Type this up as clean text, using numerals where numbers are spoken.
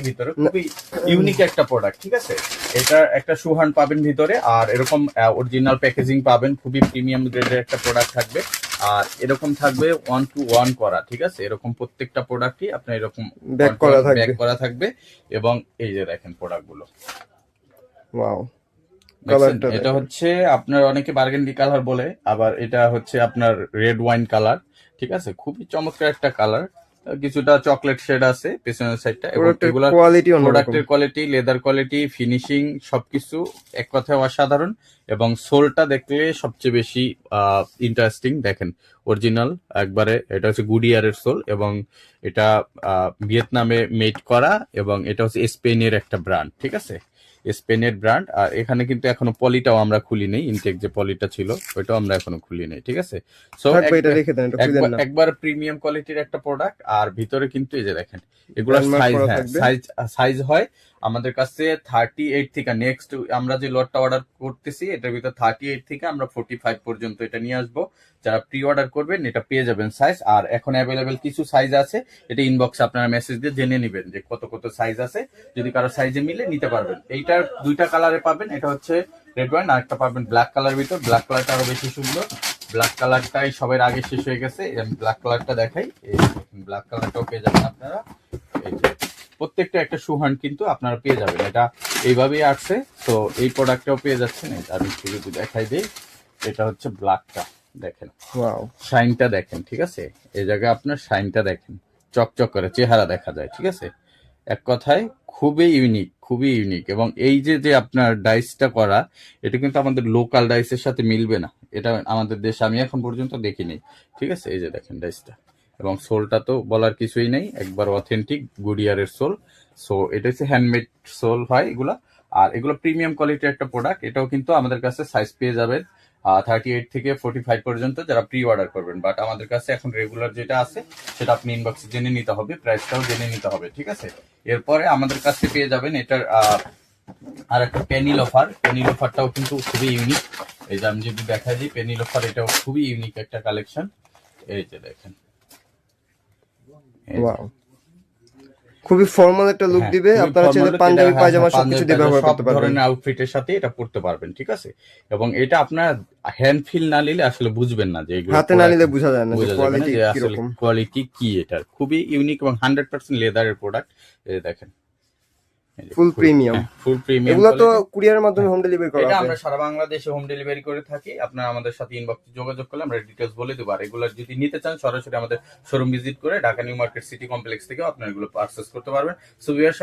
ভিতরে খুবই ইউনিক একটা প্রোডাক্ট, ঠিক আছে। এটা একটা শু হ্যান্ড পাবেন ভিতরে, আর এরকম অরিজিনাল প্যাকেজিং পাবেন, খুবই প্রিমিয়াম গ্রেডের একটা প্রোডাক্ট থাকবে। আর এরকম থাকবে 1 to 1 করা, ঠিক আছে। এরকম প্রত্যেকটা প্রোডাক্টই আপনার এরকম ব্যাক করা থাকবে। এবং এই যে দেখেন প্রোডাক্ট গুলো, ওয়াও, এটা হচ্ছে আপনার অনেকে বার্গেন্ডি কালার বলে, আবার এটা হচ্ছে আপনার রেড ওয়াইন কালার, ঠিক আছে। খুবই চমৎকার একটা কালার, কিছুটা চকলেট শেড আছে পেছনের সাইডটা। এবং এগুলা প্রোডাক্টের কোয়ালিটি, লেদার কোয়ালিটি, ফিনিশিং সবকিছু এক কথায় অসাধারণ। এবং সোলটা দেখলে সবচেয়ে বেশি ইন্টারেস্টিং। দেখেন অরিজিনাল একবারে, এটা হচ্ছে গুডিয়ারের সোল, এবং এটা ভিয়েতনামে মেড করা, এবং এটা হচ্ছে স্পেনের একটা ব্র্যান্ড, ঠিক আছে, স্পেনের ব্র্যান্ড। আর এখানে কিন্তু এখনো পলিটাও আমরা খুলি নেই, ইনটেক যে পলিটা ছিল ওইটাও আমরা এখনো খুলি নেই, ঠিক আছে। সো একবার প্রিমিয়াম কোয়ালিটির একটা প্রোডাক্ট। আর ভিতরে কিন্তু এই যে দেখেন এগুলো সাইজ হয় আমাদের কাছে 38 থেকে, নেক্সট আমরা যে লটটা অর্ডার করতেছি এটার ভিতর 38 থেকে আমরা 45 পর্যন্ত এটা নিয়ে আসবো। যারা প্রি অর্ডার করবেন এটা পেয়ে যাবেন সাইজ। আর এখন অ্যাভেলেবেল কিছু সাইজ আছে, এটা ইনবক্সে আপনারা মেসেজ দিয়ে জেনে নেবেন যে কত কত সাইজ আছে। যদি কারো সাইজে মিলে নিতে পারবেন। এইটার দুইটা কালারে পাবেন, এটা হচ্ছে রেড ওয়াইন, আর একটা পাবেন ব্ল্যাক কালার ভিতর। ব্ল্যাক কালারটা আরো বেশি সুন্দর, ব্ল্যাক কালারটাই সবার আগে শেষ হয়ে গেছে। ব্ল্যাক কালারটা দেখাই, এই ব্ল্যাক কালারটাও পেয়ে যাবেন আপনারা। এই যে প্রত্যেকটা একটা শু হ্যান্ড কিন্তু আপনারা পেয়ে যাবেন, এটা এইভাবেই আসছে। তো এই প্রোডাক্টটাও পেয়ে যাচ্ছেন। আমি একটু দেখাই দিই, এটা হচ্ছে ব্ল্যাকটা, দেখেন শাইনটা দেখেন, ঠিক আছে। এই জায়গায় আপনার শাইনটা দেখেন, চকচক করে চেহারা দেখা যায়, ঠিক আছে। এক কথায় খুবই ইউনিক, খুবই ইউনিক। এবং এই যে আপনার ডাইসটা করা, এটা কিন্তু আমাদের লোকাল ডাইসের সাথে মিলবে না, এটা আমাদের দেশে আমি এখন পর্যন্ত দেখিনি, ঠিক আছে। এই যে দেখেন ডাইসটা, এবং সোলটা তো বলার কিছুই নেই, একবার অথেন্টিক গুডিয়ারের সোল। সো এটা হচ্ছে হ্যান্ডমেড সোল হয় এগুলা। আর এগুলো প্রিমিয়াম কোয়ালিটির একটা প্রোডাক্ট। এটাও কিন্তু আমাদের কাছে সাইজ পেয়ে যাবেন 38 থেকে 45 পর্যন্ত যারা প্রি অর্ডার করবেন। বাট আমাদের কাছে এখন রেগুলার যেটা আছে সেটা আপনি ইনবক্সে জেনে নিতে হবে, প্রাইসটাও জেনে নিতে হবে, ঠিক আছে। এরপরে আমাদের কাছে পেয়ে যাবেন এটার আর একটা পেনিল অফারটাও কিন্তু খুবই ইউনিক। এই যে আমি যদি দেখা দিই পেনিল অফার, এটাও খুবই ইউনিক একটা কালেকশন। এই যে দেখেন, খুবই ফর্মাল একটা লুক দিবে। আপনারা চাইলে পাঞ্জাবি পায়জামা সবকিছু দিয়ে ব্যবহার করতে পারবেন, ধরনের আউটফিটের সাথে এটা পরতে পারবেন, ঠিক আছে। এবং এটা আপনার হ্যান্ড ফিল না নিলে আসলে বুঝবেন না যে এগুলো, হাতে না নিলে বোঝা যায় না যে আসলে কোয়ালিটি কি। এটা খুবই ইউনিক এবং 100% লেদারের প্রোডাক্ট। এই দেখেন ফুল প্রিমিয়াম, এগুলো তো কুরিয়ারের মাধ্যমে হোম ডেলিভারি করা হয়। এটা আমরা সারা বাংলাদেশে হোম ডেলিভারি করে থাকি। আপনারা আমাদের সাথে ইনবক্সে যোগাযোগ করলে আমরা ডিটেইলস বলে দেব। আর এগুলো যদি নিতে চান সরাসরি আমাদের শোরুম ভিজিট করে Dhaka new market city complex থেকে আপনারা এগুলো পারচেজ করতে পারবেন। So viewers